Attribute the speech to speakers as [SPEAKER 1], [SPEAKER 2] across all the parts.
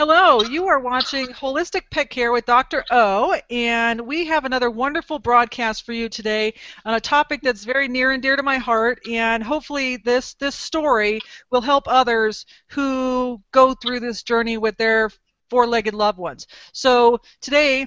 [SPEAKER 1] Hello, you are watching Holistic Pet Care with Dr. O, and we have another wonderful broadcast for you today on a topic that's very near and dear to my heart, and hopefully this story will help others who go through this journey with their four-legged loved ones. So today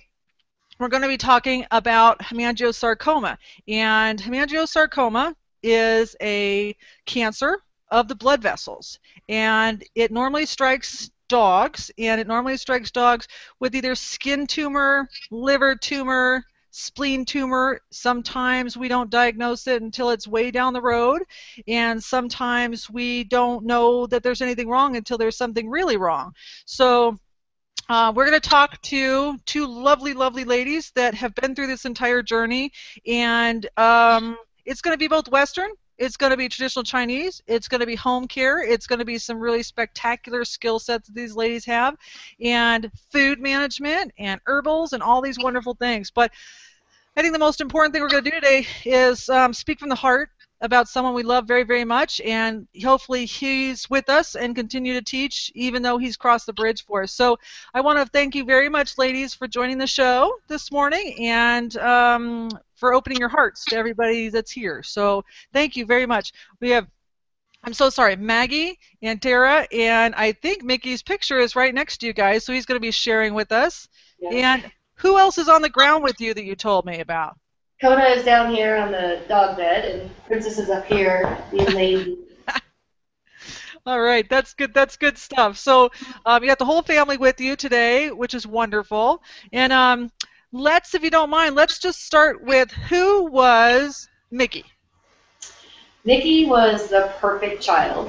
[SPEAKER 1] we're going to be talking about hemangiosarcoma, and hemangiosarcoma is a cancer of the blood vessels, and it normally strikes dogs, with either skin tumor, liver tumor, spleen tumor. Sometimes we don't diagnose it until it's way down the road, and sometimes we don't know that there's anything wrong until there's something really wrong. So we're going to talk to two lovely, lovely ladies that have been through this entire journey, and it's going to be both Western, it's going to be traditional Chinese, it's going to be home care, it's going to be some really spectacular skill sets that these ladies have, and food management, and herbals, and all these wonderful things. But I think the most important thing we're going to do today is speak from the heart about someone we love very, very much, and hopefully he's with us and continue to teach even though he's crossed the bridge for us. So I want to thank you very much, ladies, for joining the show this morning, and for opening your hearts to everybody that's here. So thank you very much. We have, I'm so sorry, Maggie and Tara, and I think Mickey's picture is right next to you guys, so he's going to be sharing with us.
[SPEAKER 2] Yeah.
[SPEAKER 1] And who else is on the ground with you that you told me about?
[SPEAKER 2] Coda is down here on the dog bed, and Princess is up here being lazy.
[SPEAKER 1] All right, that's good. That's good stuff. So you got the whole family with you today, which is wonderful. And let's, if you don't mind, let's just start with who was Mickey?
[SPEAKER 2] Mickey was the perfect child.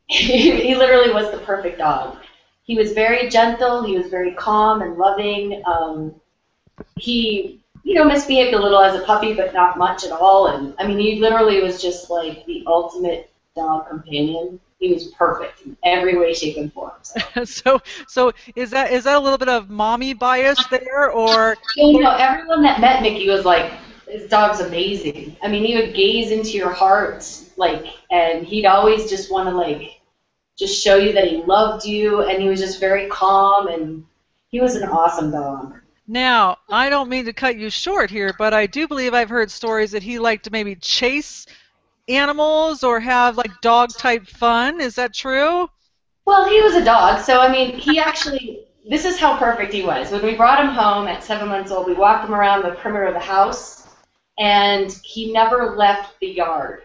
[SPEAKER 2] He literally was the perfect dog. He was very gentle. He was very calm and loving. He misbehaved a little as a puppy, but not much at all. And I mean, he literally was just like the ultimate dog companion. He was perfect in every way, shape, and form.
[SPEAKER 1] So is that a little bit of mommy bias there, or?
[SPEAKER 2] Everyone that met Mickey was like, this dog's amazing. I mean, he would gaze into your heart, and he'd always just want to just show you that he loved you, and he was just very calm, and he was an awesome dog.
[SPEAKER 1] Now, I don't mean to cut you short here, but I do believe I've heard stories that he liked to maybe chase animals or have dog-type fun. Is that true?
[SPEAKER 2] Well, he was a dog, so I mean, this is how perfect he was. When we brought him home at 7 months old, we walked him around the perimeter of the house, and he never left the yard.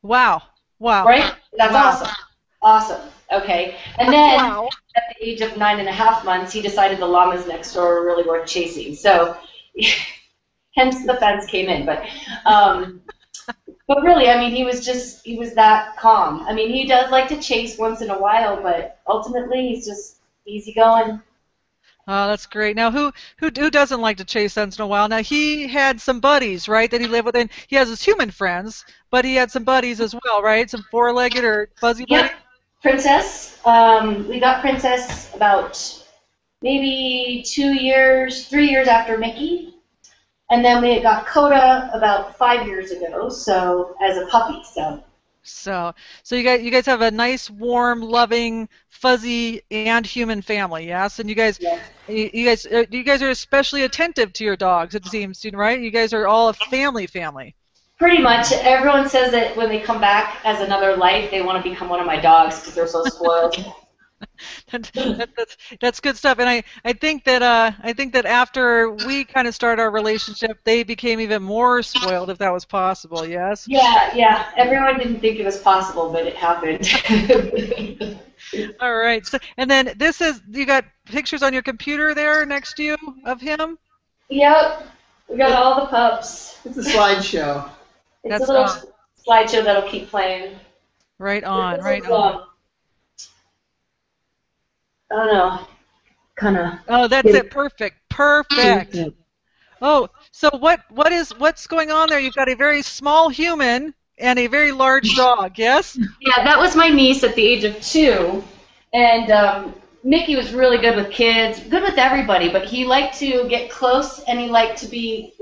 [SPEAKER 1] Wow. Wow.
[SPEAKER 2] Right? That's
[SPEAKER 1] wow.
[SPEAKER 2] Awesome. Awesome. Okay. And then at the age of 9.5 months, he decided the llamas next door were really worth chasing. So hence the fence came in. But really, I mean, he was that calm. I mean, he does like to chase once in a while, but ultimately he's just easygoing.
[SPEAKER 1] Oh, that's great. Now, who doesn't like to chase once in a while? Now, he had some buddies, right, that he lived with, and he has his human friends, but he had some buddies as well, right? Some four-legged or fuzzy buddies?
[SPEAKER 2] Yeah. Princess. We got Princess about maybe 3 years after Mickey. And then we got Coda about 5 years ago, so as a puppy.
[SPEAKER 1] So you guys have a nice, warm, loving, fuzzy, and human family, yes? And you guys are especially attentive to your dogs, it seems, right? You guys are all a family.
[SPEAKER 2] Pretty much. Everyone says that when they come back as another life, they want to become one of my dogs because they're so spoiled.
[SPEAKER 1] That's good stuff, and I think that after we kind of started our relationship, they became even more spoiled, if that was possible. Yes.
[SPEAKER 2] Yeah. Everyone didn't think it was possible, but it happened.
[SPEAKER 1] All right. So, and then you got pictures on your computer there next to you of him.
[SPEAKER 2] Yep. We got all the pups.
[SPEAKER 3] It's a slideshow.
[SPEAKER 2] It's a little slideshow that'll keep playing.
[SPEAKER 1] Right on.
[SPEAKER 2] I don't know. Kind of.
[SPEAKER 1] Oh, that's it. Perfect. Oh, so what's going on there? You've got a very small human and a very large dog, yes?
[SPEAKER 2] Yeah, that was my niece at the age of 2, and Mickey was really good with kids, good with everybody, but he liked to get close, and he liked to be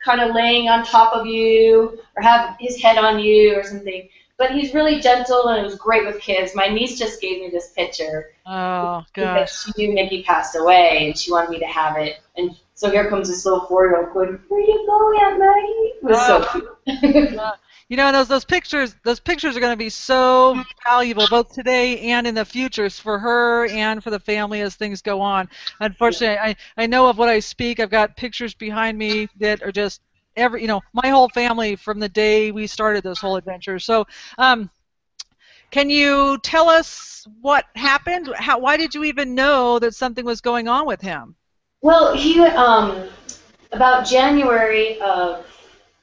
[SPEAKER 2] kind of laying on top of you or have his head on you or something. but he's really gentle and it was great with kids. My niece just gave me this picture
[SPEAKER 1] Oh,
[SPEAKER 2] because
[SPEAKER 1] gosh.
[SPEAKER 2] she knew Mickey passed away and she wanted me to have it. And so here comes this little 4-year-old going, "Where you go, Aunt Maggie?" It was so
[SPEAKER 1] Oh,
[SPEAKER 2] cute.
[SPEAKER 1] you know, those pictures are going to be so valuable both today and in the futures for her and for the family as things go on. Unfortunately, I know of what I speak. I've got pictures behind me that are just my whole family from the day we started this whole adventure. So, um, can you tell us what happened? Why did you even know that something was going on with him?
[SPEAKER 2] Well, he about January of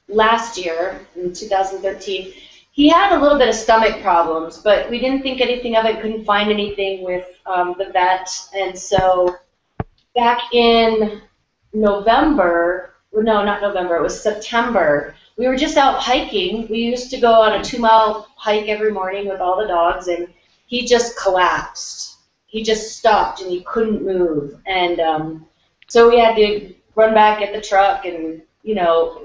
[SPEAKER 2] last year, in 2013, he had a little bit of stomach problems, but we didn't think anything of it, couldn't find anything with the vet. And so back in November, no, not November, it was September, we were just out hiking. We used to go on a 2-mile hike every morning with all the dogs, and he just collapsed. He just stopped and he couldn't move. And so we had to run back at the truck and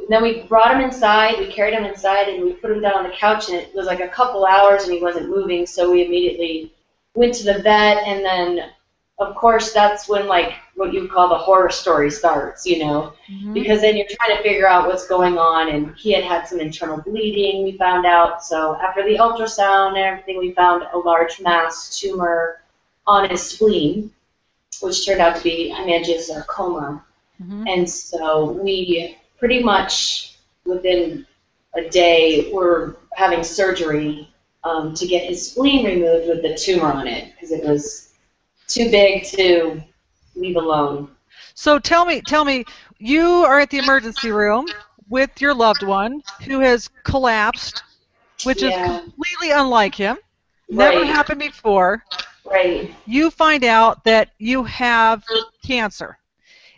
[SPEAKER 2] then we brought him inside, we carried him inside, and we put him down on the couch, and it was like a couple hours, and he wasn't moving, so we immediately went to the vet, and then, of course, that's when, like, what you would call the horror story starts,
[SPEAKER 1] Hmm.
[SPEAKER 2] because then you're trying to figure out what's going on, and he had some internal bleeding, we found out, so after the ultrasound and everything, we found a large mass tumor on his spleen, which turned out to be hemangiosarcoma.
[SPEAKER 1] Hmm.
[SPEAKER 2] And so we pretty much within a day were having surgery to get his spleen removed with the tumor on it because it was too big to leave alone.
[SPEAKER 1] So tell me, you are at the emergency room with your loved one who has collapsed, which is
[SPEAKER 2] Yeah,
[SPEAKER 1] completely unlike him, never
[SPEAKER 2] right,
[SPEAKER 1] happened before.
[SPEAKER 2] right.
[SPEAKER 1] You find out that you have cancer.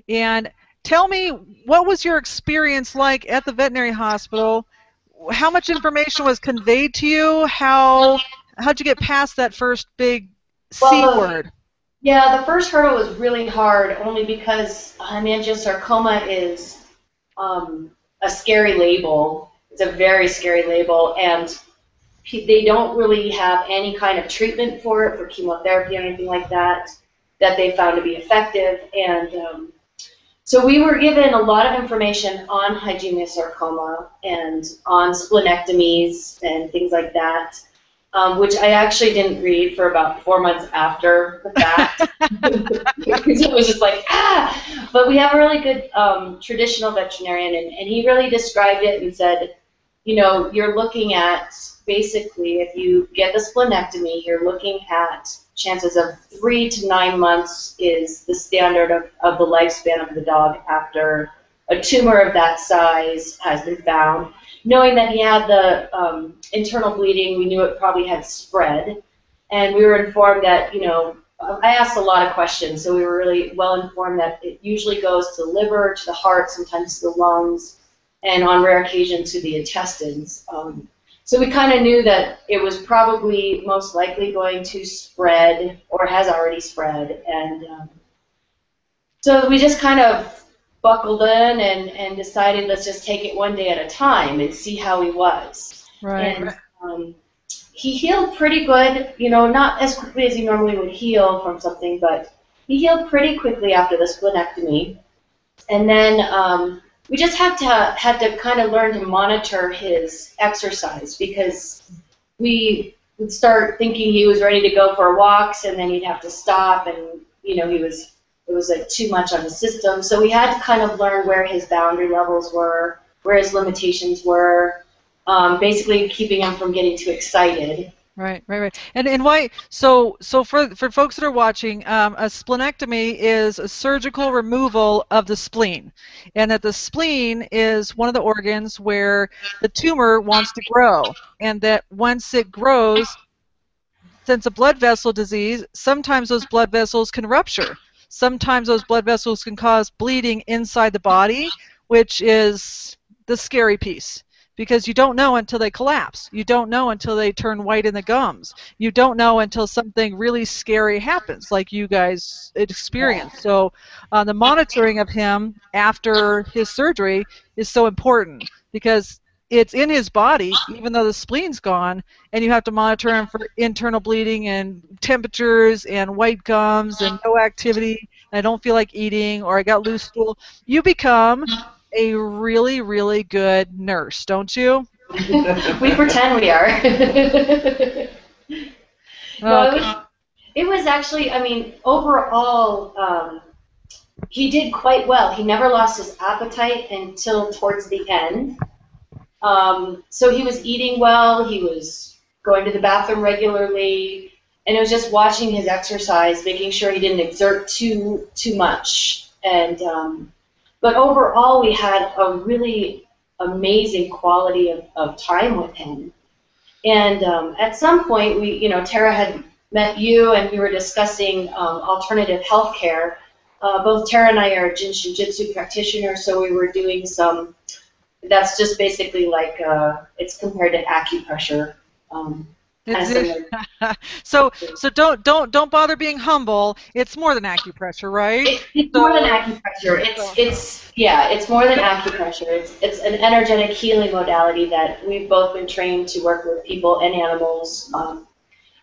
[SPEAKER 1] And tell me, what was your experience like at the veterinary hospital? How much information was conveyed to you? How'd you get past that first big C
[SPEAKER 2] Well,
[SPEAKER 1] word?
[SPEAKER 2] the first hurdle was really hard only because hemangiosarcoma is um, a scary label. It's a very scary label, and they don't really have any kind of treatment for it, for chemotherapy or anything like that, that they found to be effective. And so we were given a lot of information on hemangiosarcoma and on splenectomies and things like that, which I actually didn't read for about 4 months after the fact. Because it was just like, ah! But we have a really good traditional veterinarian, and he really described it and said, you're looking at basically, if you get the splenectomy, you're looking at chances of 3 to 9 months is the standard of the lifespan of the dog after a tumor of that size has been found. Knowing that he had the internal bleeding, we knew it probably had spread. And we were informed that, I asked a lot of questions, so we were really well informed that it usually goes to the liver, to the heart, sometimes to the lungs, and on rare occasion to the intestines. So we kind of knew that it was probably most likely going to spread or has already spread. And so we just kind of buckled in and decided let's just take it one day at a time and see how he was.
[SPEAKER 1] Right.
[SPEAKER 2] And he healed pretty good, not as quickly as he normally would heal from something, but he healed pretty quickly after the splenectomy. And then we just had to kind of learn to monitor his exercise because we would start thinking he was ready to go for walks, and then he'd have to stop, and it was like too much on the system. So we had to kind of learn where his boundary levels were, where his limitations were, basically keeping him from getting too excited.
[SPEAKER 1] Right. And why? So for folks that are watching, a splenectomy is a surgical removal of the spleen, and that the spleen is one of the organs where the tumor wants to grow, and that once it grows, since a blood vessel disease, sometimes those blood vessels can rupture. Sometimes those blood vessels can cause bleeding inside the body, which is the scary piece. Because you don't know until they collapse. You don't know until they turn white in the gums. You don't know until something really scary happens, like you guys experienced. So the monitoring of him after his surgery is so important because it's in his body, even though the spleen's gone, and you have to monitor him for internal bleeding and temperatures and white gums and no activity, and I don't feel like eating, or I got loose stool. You become a really, really good nurse, don't you?
[SPEAKER 2] We pretend we are. No,
[SPEAKER 1] Okay.
[SPEAKER 2] it was actually, I mean, overall, he did quite well. He never lost his appetite until towards the end. So he was eating well, he was going to the bathroom regularly, and it was just watching his exercise, making sure he didn't exert too much. And but overall, we had a really amazing quality of time with him. And at some point, Tara had met you, and we were discussing alternative health care. Both Tara and I are Jinshin Jitsu practitioners, so we were doing some. That's just basically like it's compared to acupressure.
[SPEAKER 1] So don't bother being humble. It's more than acupressure, right?
[SPEAKER 2] It's more than acupressure. It's more than acupressure. It's an energetic healing modality that we've both been trained to work with people and animals.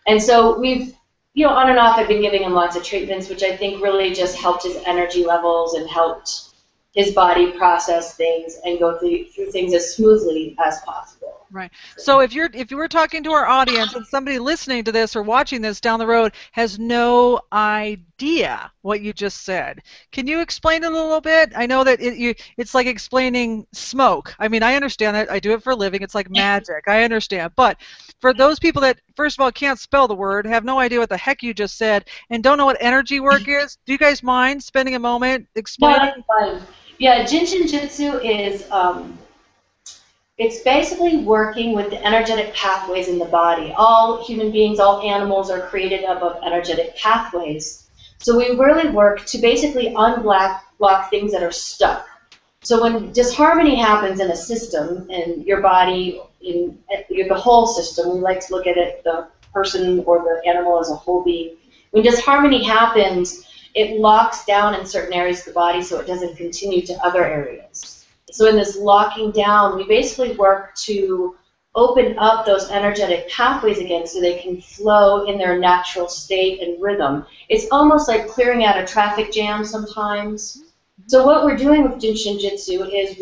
[SPEAKER 2] And so we've, on and off, I've been giving him lots of treatments, which I think really just helped his energy levels and helped his body process things and go through things as smoothly as possible.
[SPEAKER 1] Right. So if you were talking to our audience and somebody listening to this or watching this down the road has no idea what you just said, can you explain it a little bit? I know that it's like explaining smoke. I mean, I understand that. I do it for a living. It's like magic. I understand. But for those people that, first of all, can't spell the word, have no idea what the heck you just said, and don't know what energy work is, do you guys mind spending a moment explaining?
[SPEAKER 2] No, that's fine. Yeah, Jinshin Jitsu is it's basically working with the energetic pathways in the body. All human beings, all animals are created up of energetic pathways. So we really work to basically unblock things that are stuck. So when disharmony happens in a system, in your body, in the whole system, we like to look at it, the person or the animal as a whole being. When disharmony happens, it locks down in certain areas of the body so it doesn't continue to other areas. So in this locking down, we basically work to open up those energetic pathways again so they can flow in their natural state and rhythm. It's almost like clearing out a traffic jam sometimes. So what we're doing with Jinshin Jitsu is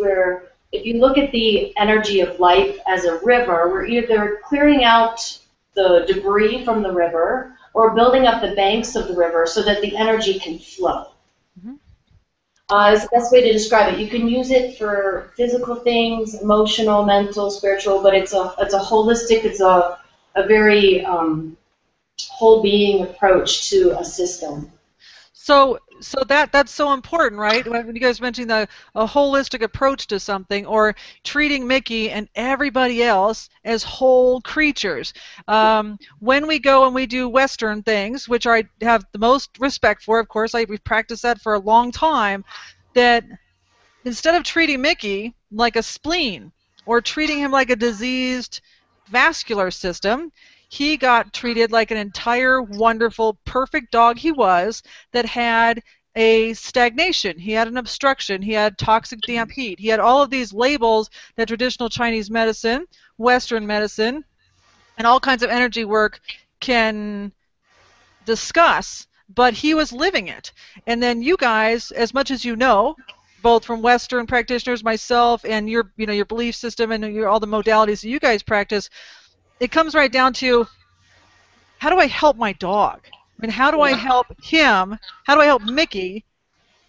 [SPEAKER 2] if you look at the energy of life as a river, we're either clearing out the debris from the river or building up the banks of the river so that the energy can flow. Is the best way to describe it. You can use it for physical things, emotional, mental, spiritual, but it's a holistic, it's a very whole being approach to a system.
[SPEAKER 1] So that's so important, right? When you guys mentioned a holistic approach to something, or treating Mickey and everybody else as whole creatures. When we go and we do Western things, which I have the most respect for, of course, we've practiced that for a long time, that instead of treating Mickey like a spleen or treating him like a diseased vascular system, he got treated like an entire wonderful, perfect dog he was that had a stagnation. He had an obstruction. He had toxic damp heat. He had all of these labels that traditional Chinese medicine, Western medicine, and all kinds of energy work can discuss, but he was living it. And then you guys, as much as you know, both from Western practitioners, myself, and your belief system and all the modalities that you guys practice, it comes right down to, how do I help my dog? I mean, how do I help him? How do I help Mickey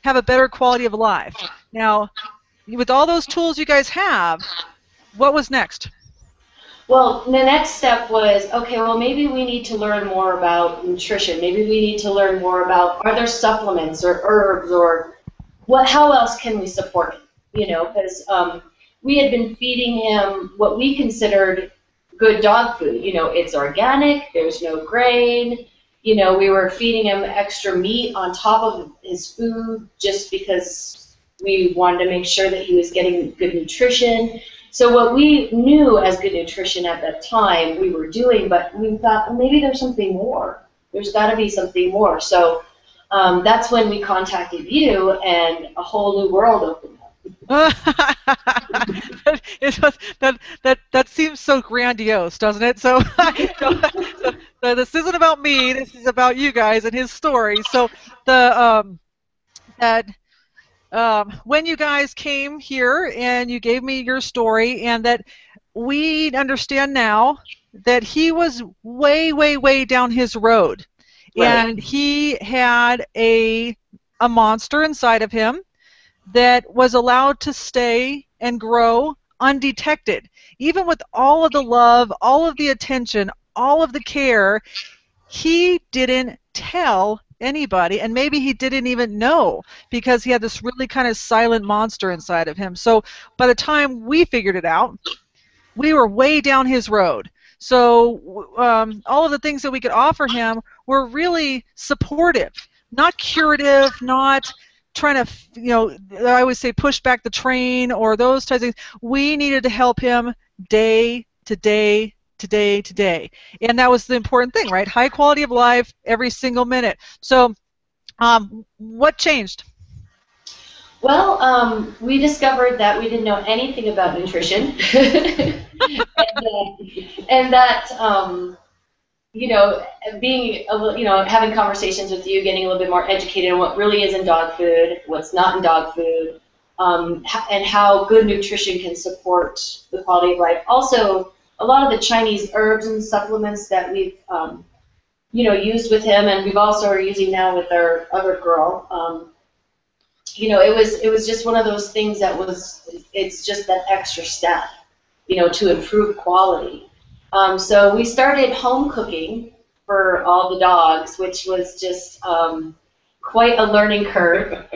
[SPEAKER 1] have a better quality of life? Now, with all those tools you guys have, what was next?
[SPEAKER 2] Well, the next step was, okay, well, maybe we need to learn more about nutrition. Maybe we need to learn more about, are there supplements or herbs or how else can we support him? Because we had been feeding him what we considered good dog food. It's organic, there's no grain. We were feeding him extra meat on top of his food just because we wanted to make sure that he was getting good nutrition. So what we knew as good nutrition at that time we were doing, but we thought, well, maybe there's something more. There's got to be something more. So that's when we contacted you, and a whole new world opened up.
[SPEAKER 1] That seems so grandiose, doesn't it? So, so this isn't about me. This is about you guys and his story. So the that when you guys came here and you gave me your story, and that we understand now that he was way, way, way down his road,
[SPEAKER 2] Right.
[SPEAKER 1] and he had a monster inside of him that was allowed to stay and grow undetected. Even with all of the love, all of the attention, all of the care, he didn't tell anybody, and maybe he didn't even know because he had this really kind of silent monster inside of him. So by the time we figured it out, we were way down his road. So all of the things that we could offer him were really supportive, not curative, not trying to, I always say push back the train or those types of things. We needed to help him day to day to day to day. And that was the important thing, right? High quality of life every single minute. So what changed?
[SPEAKER 2] Well, we discovered that we didn't know anything about nutrition, and that you know, being a little, having conversations with you, getting a little bit more educated on what really is in dog food, what's not in dog food, and how good nutrition can support the quality of life. Also, a lot of the Chinese herbs and supplements that we've used with him, and we've also are using now with our other girl. It was just one of those things that it's just that extra step, to improve quality. So we started home cooking for all the dogs, which was just quite a learning curve.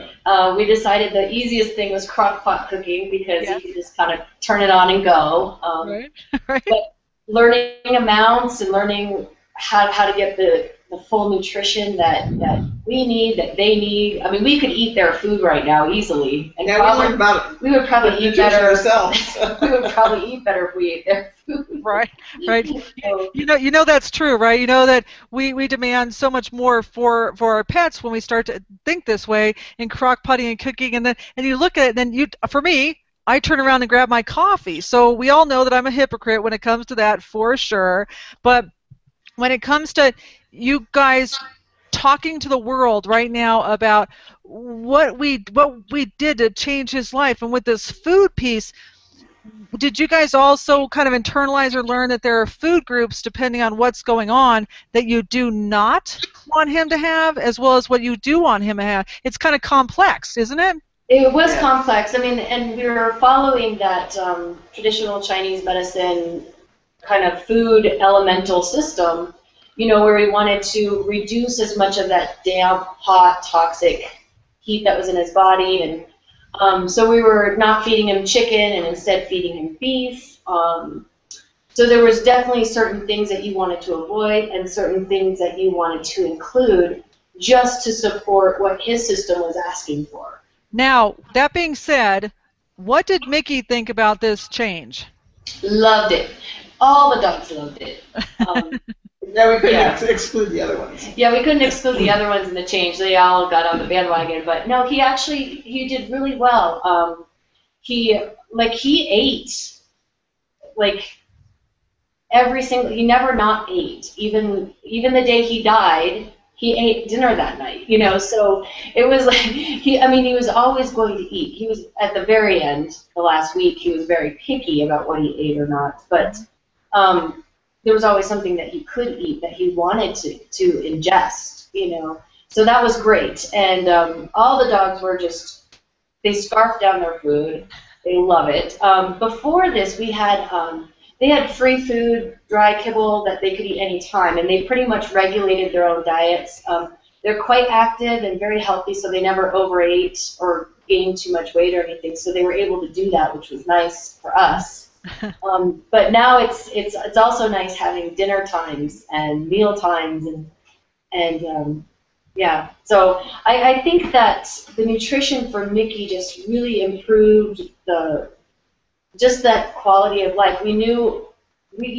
[SPEAKER 2] We decided the easiest thing was crock pot cooking because you could just kind of turn it on and go.
[SPEAKER 1] Right, right.
[SPEAKER 2] But learning amounts and learning how to get the full nutrition that we need, that they need. I mean, we could eat their food right now easily, and
[SPEAKER 3] Yeah, we learned about
[SPEAKER 2] we would probably eat
[SPEAKER 3] nutrition
[SPEAKER 2] better
[SPEAKER 3] ourselves.
[SPEAKER 2] we would probably eat better if we ate their food.
[SPEAKER 1] Right, right.
[SPEAKER 2] So,
[SPEAKER 1] You know that's true, right? You know that we demand so much more for our pets when we start to think this way in crock potting and cooking, and then you look at it, and then for me, I turn around and grab my coffee. So we all know that I'm a hypocrite when it comes to that, for sure. But when it comes to you guys talking to the world right now about what we did to change his life, and with this food piece, did you guys also kind of internalize or learn that there are food groups, depending on what's going on, that you do not want him to have, as well as what you do want him to have? It's kind of complex, isn't it?
[SPEAKER 2] it was complex. I mean, and we were following that traditional Chinese medicine kind of food elemental system, where we wanted to reduce as much of that damp, hot, toxic heat that was in his body. And so we were not feeding him chicken and instead feeding him beef. So there was definitely certain things that you wanted to avoid and certain things that you wanted to include just to support what his system was asking for.
[SPEAKER 1] Now, that being said, what did Mickey think about this change?
[SPEAKER 2] Loved it. All the dogs loved it.
[SPEAKER 3] Yeah, we couldn't exclude the other ones.
[SPEAKER 2] Yeah, we couldn't exclude the other ones in the change. They all got on the bandwagon. But no, he did really well. He ate like he never not ate. Even the day he died, he ate dinner that night. So it was like he was always going to eat. He was at the very end, the last week, he was very picky about what he ate or not. But there was always something that he could eat that he wanted to ingest, So that was great. And all the dogs were they scarfed down their food. They love it. Before this, they had free food, dry kibble that they could eat any time, and they pretty much regulated their own diets. They're quite active and very healthy, so they never overate or gained too much weight or anything. So they were able to do that, which was nice for us. But now it's also nice having dinner times and meal times and So I think that the nutrition for Mickey just really improved just that quality of life. You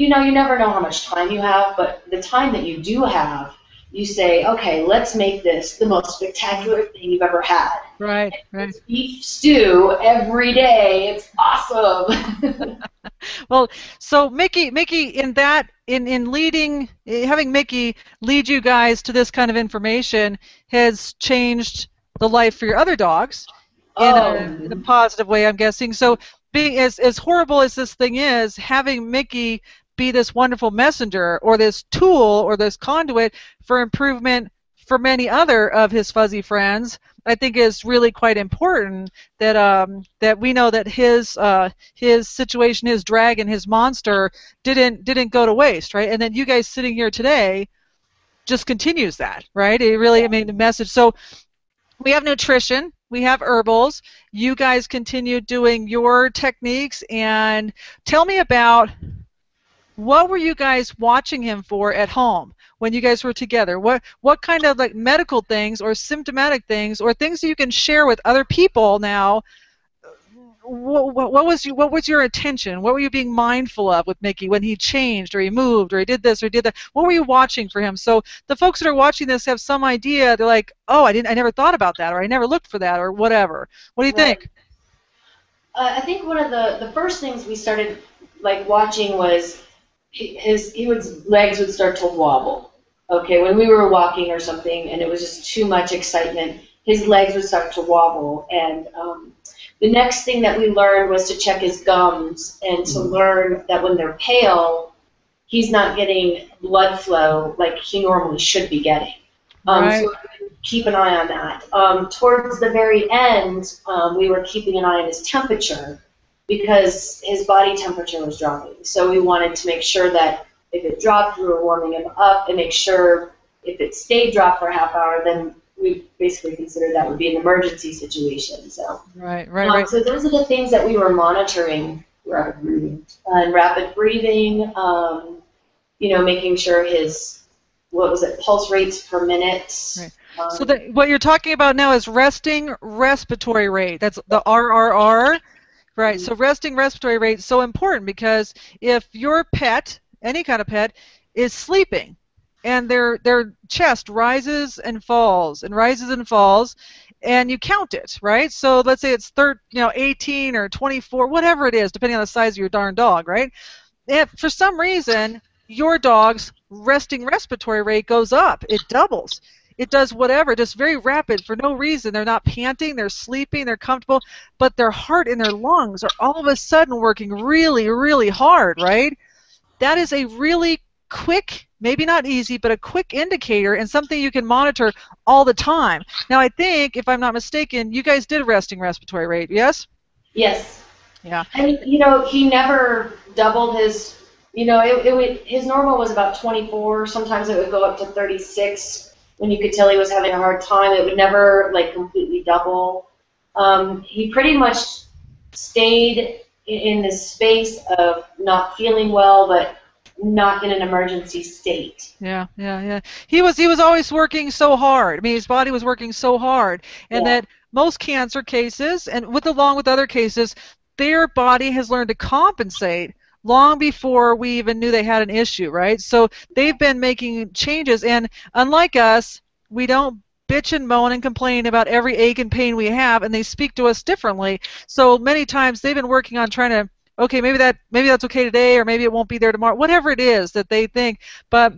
[SPEAKER 2] never know how much time you have, but the time that you do have, you say, okay, let's make this the most spectacular thing you've ever had.
[SPEAKER 1] Right, right.
[SPEAKER 2] It's beef stew every day. It's awesome.
[SPEAKER 1] Well, so Mickey, in leading, having Mickey lead you guys to this kind of information has changed the life for your other dogs in a positive way, I'm guessing. So being as horrible as this thing is, having Mickey be this wonderful messenger or this tool or this conduit for improvement for many other of his fuzzy friends, I think is really quite important. That we know that his situation, his dragon, his monster didn't go to waste, right? And then you guys sitting here today just continues that, right? It really, I mean, the message. So we have nutrition, we have herbals. You guys continue doing your techniques, and tell me about what were you guys watching him for at home when you guys were together? What kind of like medical things or symptomatic things or things that you can share with other people now? What was your attention? What were you being mindful of with Mickey when he changed or he moved or he did this or did that? What were you watching for him? So the folks that are watching this have some idea. They're like, oh, I never thought about that, or I never looked for that, or whatever. What do you think?
[SPEAKER 2] I think one of the first things we started like watching was his legs would start to wobble. Okay, when we were walking or something, and it was just too much excitement, his legs would start to wobble. And the next thing that we learned was to check his gums and to learn that when they're pale, he's not getting blood flow like he normally should be getting.
[SPEAKER 1] Right.
[SPEAKER 2] So keep an eye on that. Towards the very end, we were keeping an eye on his temperature because his body temperature was dropping. So we wanted to make sure that if it dropped, we were warming him up, and make sure if it stayed dropped for a half hour, then we basically considered that would be an emergency situation. So
[SPEAKER 1] right.
[SPEAKER 2] So those are the things that we were monitoring. Rapid breathing, making sure his, pulse rates per minute.
[SPEAKER 1] Right. So what you're talking about now is resting respiratory rate. That's the RRR. Right, so resting respiratory rate is so important because if your pet, any kind of pet, is sleeping and their chest rises and falls and rises and falls, and you count it, right? So let's say it's 18 or 24, whatever it is, depending on the size of your darn dog, right? If for some reason your dog's resting respiratory rate goes up, it doubles. It does whatever, just very rapid for no reason. They're not panting, they're sleeping, they're comfortable, but their heart and their lungs are all of a sudden working really, really hard, right? That is a really quick, maybe not easy, but a quick indicator and something you can monitor all the time. Now, I think, if I'm not mistaken, you guys did a resting respiratory rate, yes?
[SPEAKER 2] Yes.
[SPEAKER 1] Yeah.
[SPEAKER 2] And, he never doubled his, his normal was about 24. Sometimes it would go up to 36. When you could tell he was having a hard time, it would never completely double. He pretty much stayed in this space of not feeling well, but not in an emergency state.
[SPEAKER 1] Yeah. He was always working so hard. I mean, his body was working so hard, and that most cancer cases, and along with other cases, their body has learned to compensate long before we even knew they had an issue, right? So they've been making changes, and unlike us, we don't bitch and moan and complain about every ache and pain we have, and they speak to us differently. So many times they've been working on trying to, okay, maybe that's okay today, or maybe it won't be there tomorrow, whatever it is that they think. But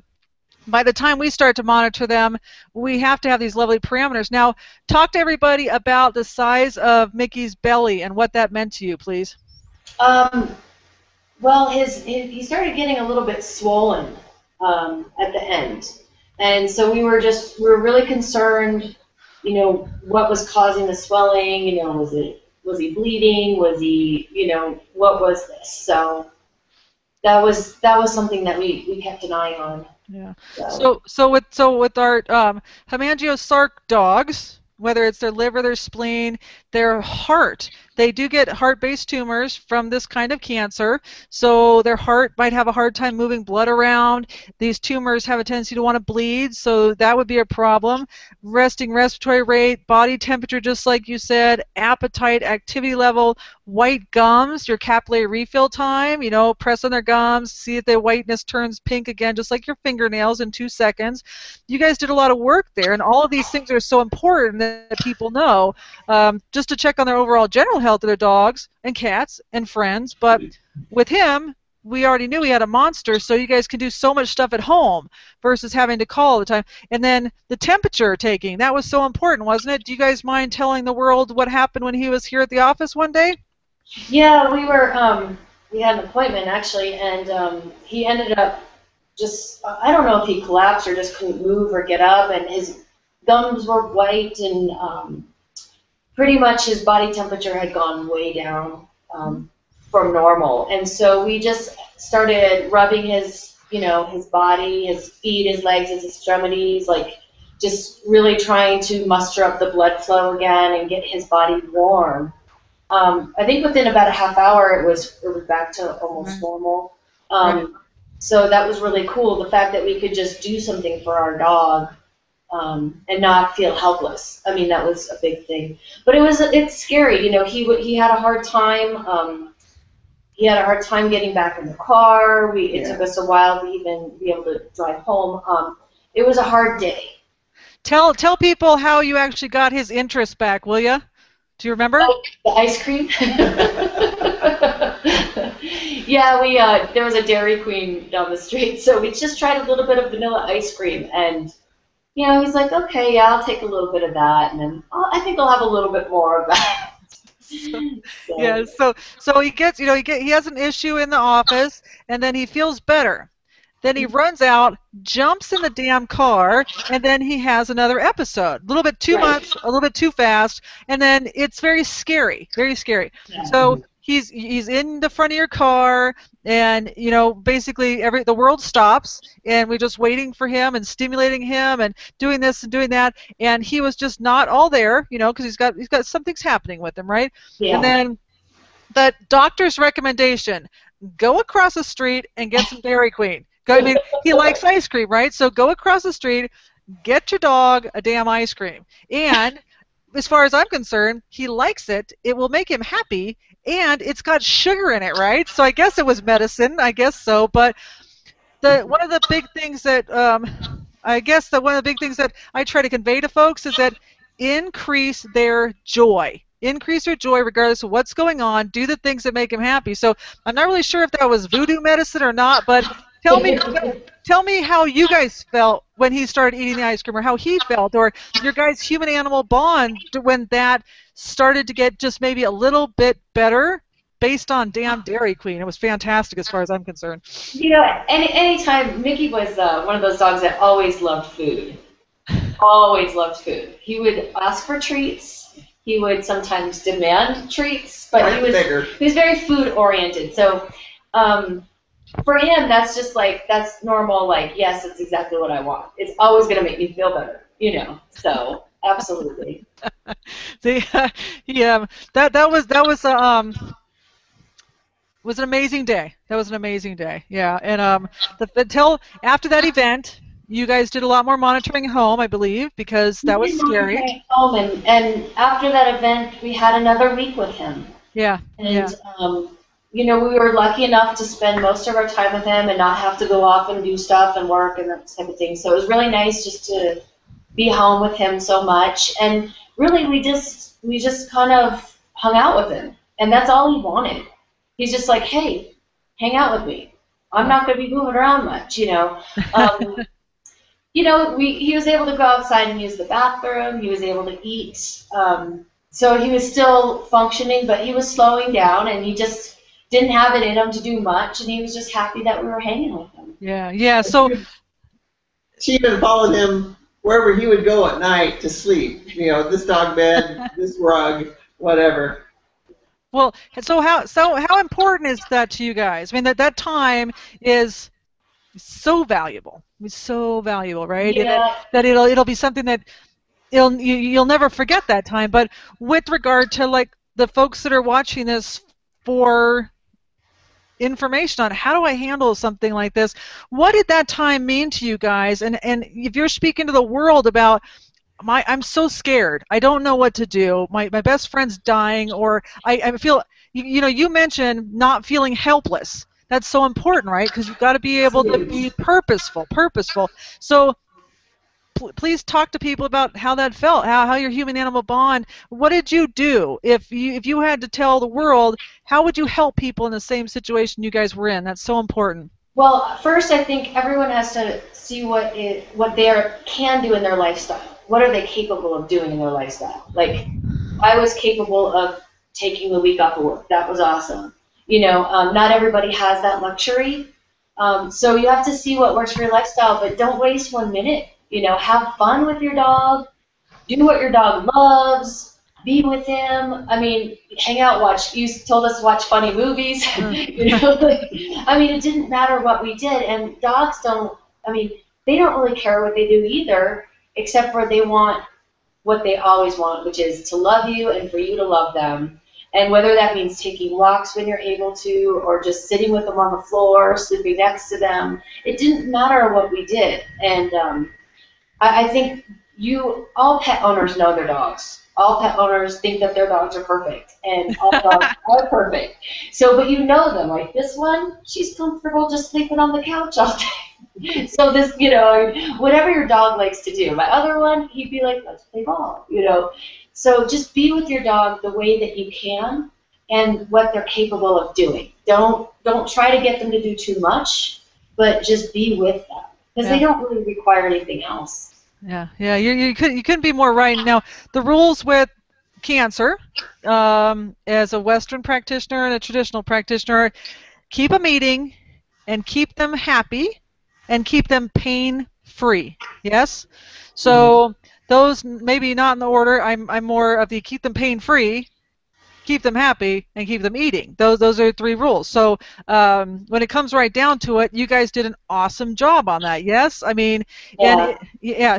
[SPEAKER 1] by the time we start to monitor them, we have to have these lovely parameters. Now, talk to everybody about the size of Mickey's belly and what that meant to you, please.
[SPEAKER 2] Well, he started getting a little bit swollen at the end, and so we were really concerned. What was causing the swelling? Was he bleeding? Was he? What was this? So that was something that we kept an eye on.
[SPEAKER 1] Yeah. So with our hemangiosarc dogs, whether it's their liver, their spleen, their heart they do get heart-based tumors from this kind of cancer, so their heart might have a hard time moving blood around. These tumors have a tendency to want to bleed, so that would be a problem. Resting respiratory rate, body temperature, just like you said, appetite, activity level, white gums, your capillary refill time, press on their gums, see if the whiteness turns pink again, just like your fingernails in 2 seconds. You guys did a lot of work there, and all of these things are so important that people know, just to check on their overall general health of their dogs and cats and friends. But with him, we already knew he had a monster, so you guys can do so much stuff at home versus having to call all the time. And then the temperature taking, that was so important, wasn't it? Do you guys mind telling the world what happened when he was here at the office one day?
[SPEAKER 2] Yeah, we had an appointment actually, and he ended up just, I don't know if he collapsed or just couldn't move or get up, and his gums were white, and pretty much his body temperature had gone way down from normal. And so we just started rubbing his, his body, his feet, his legs, his extremities, like just really trying to muster up the blood flow again and get his body warm. I think within about a half hour it was back to almost normal. So that was really cool, the fact that we could just do something for our dog and not feel helpless. I mean, that was a big thing. But it's scary, he had a hard time. He had a hard time getting back in the car. It took us a while to even be able to drive home. It was a hard day.
[SPEAKER 1] Tell people how you actually got his interest back, will you? Do you remember?
[SPEAKER 2] Oh, the ice cream? Yeah, there was a Dairy Queen down the street, so we just tried a little bit of vanilla ice cream, and he's like, okay, yeah, I'll take a little bit of that, and then I think I'll have a little bit more of that.
[SPEAKER 1] Yeah, so he gets, he has an issue in the office, and then he feels better. Then he runs out, jumps in the damn car, and then he has another episode. A little bit too much, a little bit too fast, and then it's very scary, very scary.
[SPEAKER 2] Yeah.
[SPEAKER 1] So he's in the front of your car, and basically the world stops, and we're just waiting for him and stimulating him and doing this and doing that, and he was just not all there, because he's got something's happening with him, right?
[SPEAKER 2] Yeah.
[SPEAKER 1] And then the doctor's recommendation: go across the street and get some Dairy Queen. I mean, he likes ice cream, right? So go across the street, get your dog a damn ice cream. And as far as I'm concerned, he likes it. It will make him happy, and it's got sugar in it, right? So I guess it was medicine. I guess so. But one of the big things that one of the big things that I try to convey to folks is that increase their joy. Increase your joy regardless of what's going on. Do the things that make him happy. So I'm not really sure if that was voodoo medicine or not, but tell me how you guys felt when he started eating the ice cream, or how he felt, or your guys' human-animal bond when that started to get just maybe a little bit better based on damn Dairy Queen. It was fantastic as far as I'm concerned.
[SPEAKER 2] Anytime, Mickey was one of those dogs that always loved food. Always loved food. He would ask for treats. He would sometimes demand treats, but he was very food-oriented. So for him, that's normal, yes, that's exactly what I want. It's always going to make me feel better, so absolutely.
[SPEAKER 1] That was an amazing day. That was an amazing day, yeah. And until after that event, you guys did a lot more monitoring at home, I believe, because that was scary.
[SPEAKER 2] At home, and after that event, we had another week with him.
[SPEAKER 1] Yeah.
[SPEAKER 2] And we were lucky enough to spend most of our time with him and not have to go off and do stuff and work and that type of thing. So it was really nice just to be home with him so much. And really, we just kind of hung out with him, and that's all he wanted. He's just like, hey, hang out with me. I'm not going to be moving around much, He was able to go outside and use the bathroom. He was able to eat. So he was still functioning, but he was slowing down, and he just didn't have it in him to do much, and he was just happy that we were hanging with him.
[SPEAKER 1] Yeah. So
[SPEAKER 3] she even followed him wherever he would go at night to sleep. This dog bed, this rug, whatever.
[SPEAKER 1] Well, so how important is that to you guys? I mean, that time is so valuable. It's so valuable, right?
[SPEAKER 2] Yeah.
[SPEAKER 1] That it'll be something that you'll never forget that time. But with regard to the folks that are watching this for information on how do I handle something like this. What did that time mean to you guys? And if you're speaking to the world about I'm so scared. I don't know what to do. My best friend's dying, or I feel, you mentioned not feeling helpless. That's so important, right? Because you've got to be able to be purposeful. So please talk to people about how that felt, how your human-animal bond. What did you do? If you had to tell the world, how would you help people in the same situation you guys were in? That's so important.
[SPEAKER 2] Well, first, I think everyone has to see what they can do in their lifestyle. What are they capable of doing in their lifestyle? Like, I was capable of taking the week off of work. That was awesome. Not everybody has that luxury. So you have to see what works for your lifestyle, but don't waste 1 minute. Have fun with your dog. Do what your dog loves. Be with him. I mean, hang out, watch. You told us to watch funny movies. It didn't matter what we did. And dogs they don't really care what they do either, except for they want what they always want, which is to love you and for you to love them. And whether that means taking walks when you're able to, or just sitting with them on the floor, sleeping next to them, it didn't matter what we did. And I think all pet owners know their dogs. All pet owners think that their dogs are perfect, and all dogs are perfect. So, but them. Like this one, she's comfortable just sleeping on the couch all day. So this, whatever your dog likes to do. My other one, he'd be like, let's play ball, So just be with your dog the way that you can and what they're capable of doing. Don't try to get them to do too much, but just be with them. Because they don't really require anything else.
[SPEAKER 1] Yeah. You couldn't be more right. Now, the rules with cancer, as a Western practitioner and a traditional practitioner, keep them eating, and keep them happy, and keep them pain-free. Yes. So those maybe not in the order. I'm more of the keep them pain-free, keep them happy, and keep them eating. Those are 3 rules. So when it comes right down to it, you guys did an awesome job on that. Yes, I mean,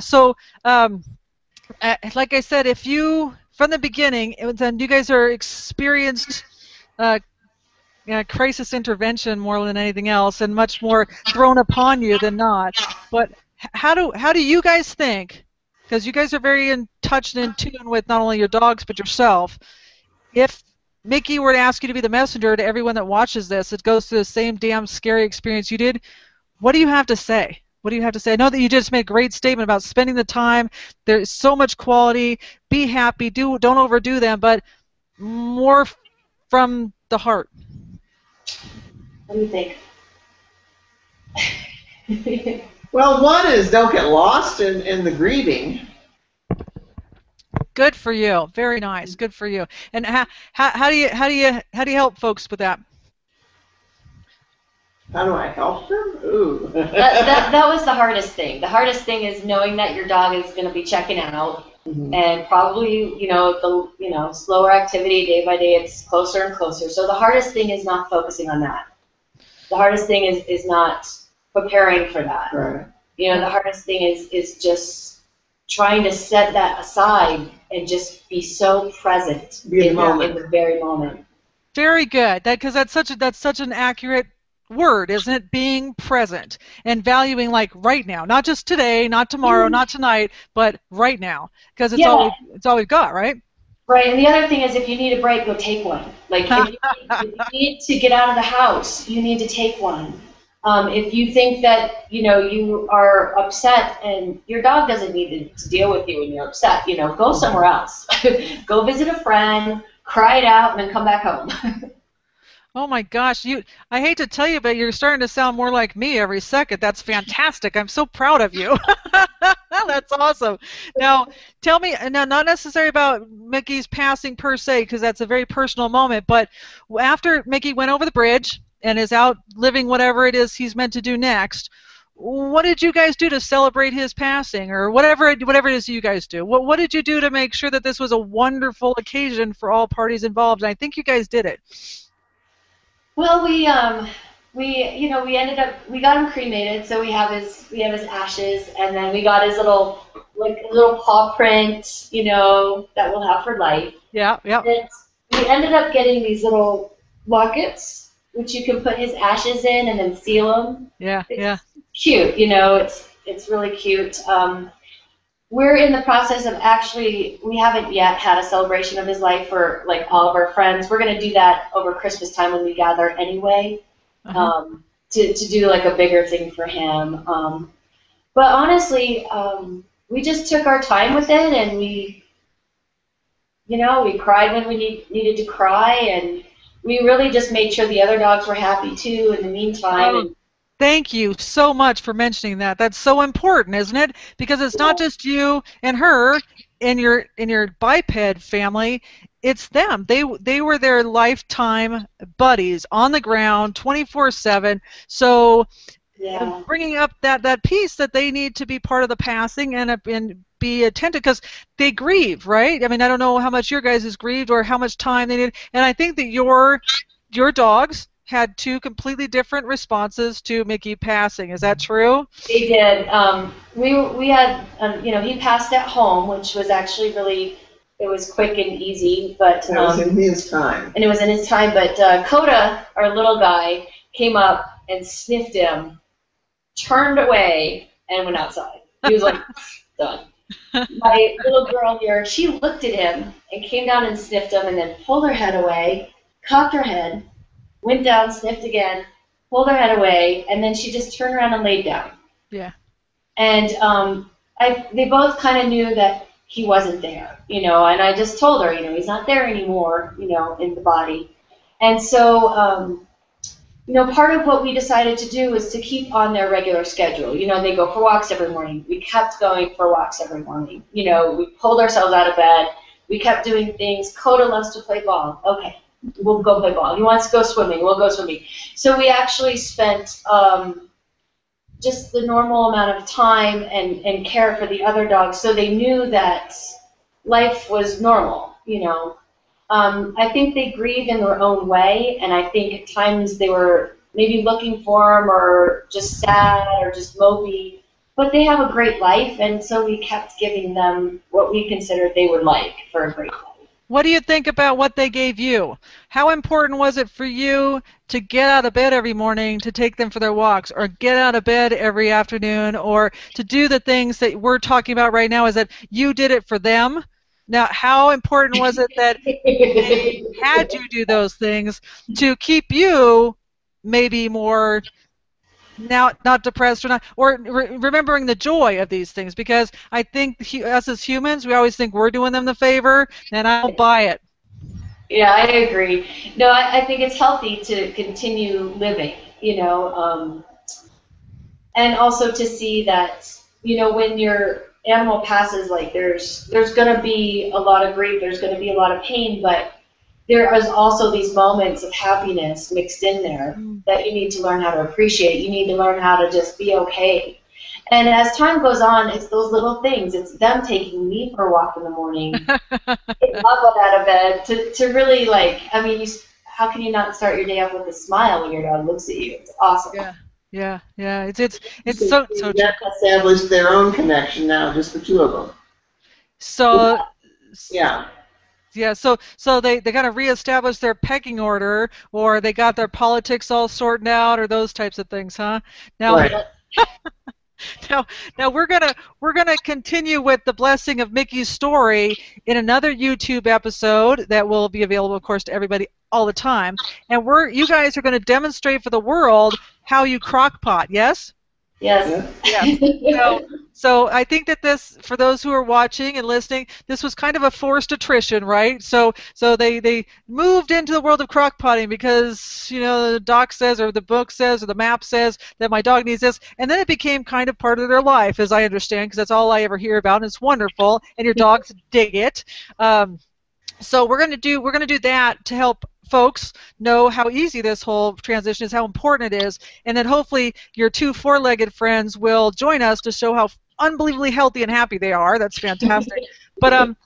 [SPEAKER 1] So like I said, if you from the beginning, then you guys are experienced crisis intervention more than anything else, and much more thrown upon you than not. But how do you guys think? Because you guys are very in touch and in tune with not only your dogs but yourself. If Mickey were to ask you to be the messenger to everyone that watches this, it goes through the same damn scary experience you did, what do you have to say? What do you have to say? I know that you just made a great statement about spending the time. There's so much quality. Be happy. Don't overdo them, but more from the heart.
[SPEAKER 2] What do you think?
[SPEAKER 3] Well, one is don't get lost in the grieving.
[SPEAKER 1] Good for you. Very nice. Good for you. And how do you help folks with that?
[SPEAKER 3] How do I help them? Ooh.
[SPEAKER 2] that was the hardest thing. The hardest thing is knowing that your dog is going to be checking out, and probably the slower activity day by day. It's closer and closer. So the hardest thing is not focusing on that. The hardest thing is not preparing for that.
[SPEAKER 3] Right.
[SPEAKER 2] The hardest thing is just trying to set that aside and just be so present in the very moment.
[SPEAKER 1] Very good. Because that's such an accurate word, isn't it? Being present and valuing, like, right now, not just today, not tomorrow, not tonight, but right now, because it's all we've got, right?
[SPEAKER 2] Right. And the other thing is, if you need a break, go take one. Like, if you need to get out of the house, you need to take one. If you think that you are upset and your dog doesn't need to deal with you when you're upset, go somewhere else. Go visit a friend, cry it out, and then come back home.
[SPEAKER 1] Oh my gosh, I hate to tell you, but you're starting to sound more like me every second. That's fantastic. I'm so proud of you. That's awesome. Now, tell me, now, not necessarily about Mickey's passing per se, because that's a very personal moment, but after Mickey went over the bridge and is out living whatever it is he's meant to do next, what did you guys do to celebrate his passing, or whatever it is you guys do? What did you do to make sure that this was a wonderful occasion for all parties involved? And I think you guys did it.
[SPEAKER 2] Well, we ended up, we got him cremated, so we have his ashes, and then we got his little paw print, that we'll have for life.
[SPEAKER 1] Yeah.
[SPEAKER 2] And we we ended up getting these little lockets, which you can put his ashes in and then seal them.
[SPEAKER 1] Yeah, yeah.
[SPEAKER 2] It's cute, you know. It's really cute. We're in the process of actually, we haven't yet had a celebration of his life for like all of our friends. We're going to do that over Christmas time when we gather anyway, to do like a bigger thing for him. But honestly, we just took our time with it, and we cried when we needed to cry, and we really just made sure the other dogs were happy too in the meantime.
[SPEAKER 1] Oh, thank you so much for mentioning that. That's so important, isn't it? Because it's not just you and her in your biped family. It's them. They were their lifetime buddies on the ground, 24/7. So
[SPEAKER 2] Yeah.
[SPEAKER 1] bringing up that piece that they need to be part of the passing and be attentive, because they grieve, right? I mean, I don't know how much your guys is grieved or how much time they need. And I think that your dogs had two completely different responses to Mickey passing. Is that true?
[SPEAKER 2] They did. We had, he passed at home, which was actually it was quick and easy, but.
[SPEAKER 3] It was in his time.
[SPEAKER 2] And it was in his time, but Coda, our little guy, came up and sniffed him, turned away, and went outside. He was like, done. My little girl here, she looked at him and came down and sniffed him, and then pulled her head away, cocked her head, went down, sniffed again, pulled her head away, and then she just turned around and laid down.
[SPEAKER 1] Yeah.
[SPEAKER 2] And they both kind of knew that he wasn't there, and I just told her, he's not there anymore, in the body. And so, part of what we decided to do was to keep on their regular schedule. They go for walks every morning. We kept going for walks every morning. We pulled ourselves out of bed. We kept doing things. Coda loves to play ball. Okay, we'll go play ball. He wants to go swimming. We'll go swimming. So we actually spent just the normal amount of time and care for the other dogs, so they knew that life was normal, I think they grieve in their own way, and I think at times they were maybe looking for him or just sad or just mopey, but they have a great life, and so we kept giving them what we considered they would like for a great life.
[SPEAKER 1] What do you think about what they gave you? How important was it for you to get out of bed every morning to take them for their walks, or get out of bed every afternoon, or to do the things that we're talking about right now? Is that you did it for them? Now, how important was it that they had you do those things to keep you maybe more not depressed or remembering the joy of these things? Because I think us as humans, we always think we're doing them the favor, and I don't buy it.
[SPEAKER 2] Yeah, I agree. No, I think it's healthy to continue living, and also to see that, when your animal passes, like there's going to be a lot of grief, there's going to be a lot of pain, but there is also these moments of happiness mixed in there that you need to learn how to appreciate. You need to learn how to just be okay. And as time goes on, it's those little things. It's them taking me for a walk in the morning, getting up out of bed, to really, how can you not start your day off with a smile when your dog looks at you? It's awesome.
[SPEAKER 1] Yeah. It's so true.
[SPEAKER 3] Established their own connection now, just the two of them.
[SPEAKER 1] So
[SPEAKER 3] yeah.
[SPEAKER 1] Yeah, so they kind of reestablished their pecking order, or they got their politics all sorted out, or those types of things, huh? Now,
[SPEAKER 3] right.
[SPEAKER 1] now we're gonna continue with the blessing of Mickey's story in another YouTube episode that will be available, of course, to everybody all the time. And you guys are going to demonstrate for the world how you crock pot. Yes.
[SPEAKER 2] Yes.
[SPEAKER 1] Yeah. So I think that this, for those who are watching and listening, this was kind of a forced attrition, right? So they moved into the world of crockpotting because, the doc says, or the book says, or the map says that my dog needs this, and then it became kind of part of their life, as I understand, because that's all I ever hear about, and it's wonderful, and your dogs dig it. So we're gonna do that to help folks know how easy this whole transition is, how important it is, and then hopefully your two four-legged friends will join us to show how unbelievably healthy and happy they are. That's fantastic. But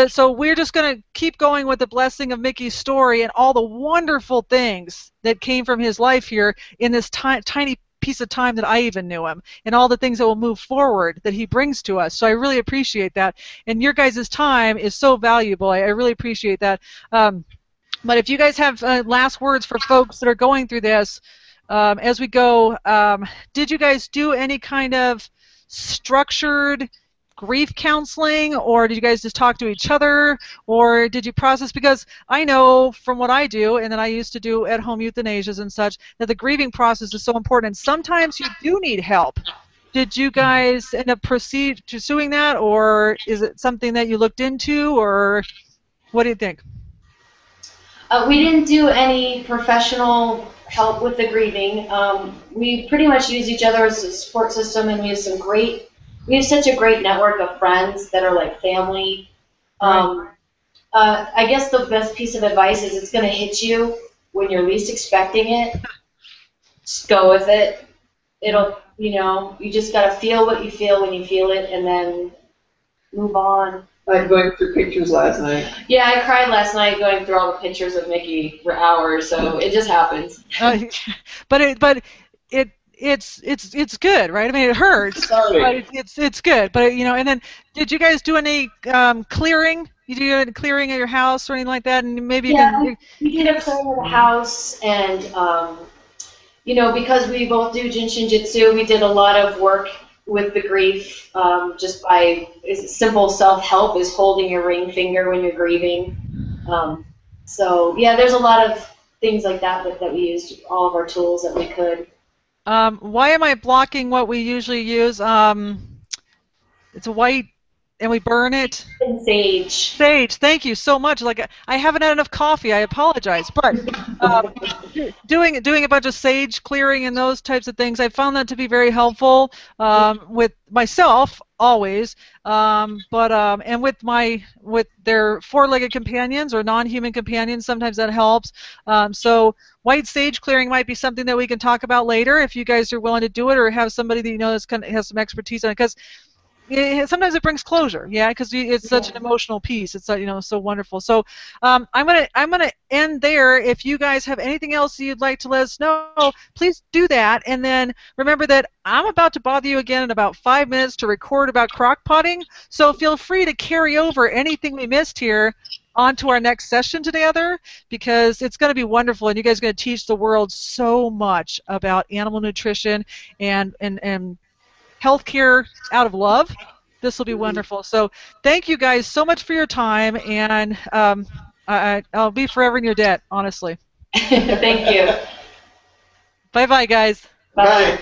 [SPEAKER 1] so we're just going to keep going with the blessing of Mickey's story and all the wonderful things that came from his life here in this tiny piece of time that I even knew him, and all the things that will move forward that he brings to us. So I really appreciate that. And your guys' time is so valuable. I really appreciate that. But if you guys have last words for folks that are going through this as we go, did you guys do any kind of structured grief counseling, or did you guys just talk to each other, or did you process? Because I know from what I do, and then I used to do at-home euthanasias and such, that the grieving process is so important, and sometimes you do need help. Did you guys end up pursuing that, or is it something that you looked into, or what do you think?
[SPEAKER 2] We didn't do any professional help with the grieving. We pretty much use each other as a support system, and we have such a great network of friends that are like family. I guess the best piece of advice is it's going to hit you when you're least expecting it. Just go with it. It'll, you just got to feel what you feel when you feel it, and then move on.
[SPEAKER 3] Like going through pictures last night.
[SPEAKER 2] Yeah, I cried last night going through all the pictures of Mickey for hours, so it just happens.
[SPEAKER 1] But it's good, right? I mean, it hurts, but it's good. But and then did you guys do any clearing? You do any clearing at your house or anything like that? And maybe
[SPEAKER 2] we did a clearing of the house, and because we both do Jin Shin Jitsu, we did a lot of work with the grief, just by simple self-help is holding your ring finger when you're grieving. So yeah, there's a lot of things like that we used, all of our tools that we could.
[SPEAKER 1] Why am I blocking what we usually use? It's white, and we burn it.
[SPEAKER 2] And sage.
[SPEAKER 1] Sage, thank you so much. Like, I haven't had enough coffee. I apologize, but doing a bunch of sage clearing and those types of things, I found that to be very helpful with myself always, and with their four-legged companions or non-human companions. Sometimes that helps. So white sage clearing might be something that we can talk about later if you guys are willing to do it, or have somebody that has some expertise on it, because sometimes it brings closure, because it's such an emotional piece. It's so wonderful. So I'm gonna end there. If you guys have anything else you'd like to let us know, please do that. And then remember that I'm about to bother you again in about 5 minutes to record about crock potting. So feel free to carry over anything we missed here onto our next session together, because it's going to be wonderful, and you guys are going to teach the world so much about animal nutrition and healthcare out of love. This will be wonderful. So thank you guys so much for your time, and I'll be forever in your debt, honestly.
[SPEAKER 2] Thank you.
[SPEAKER 1] Bye-bye, guys.
[SPEAKER 3] Bye.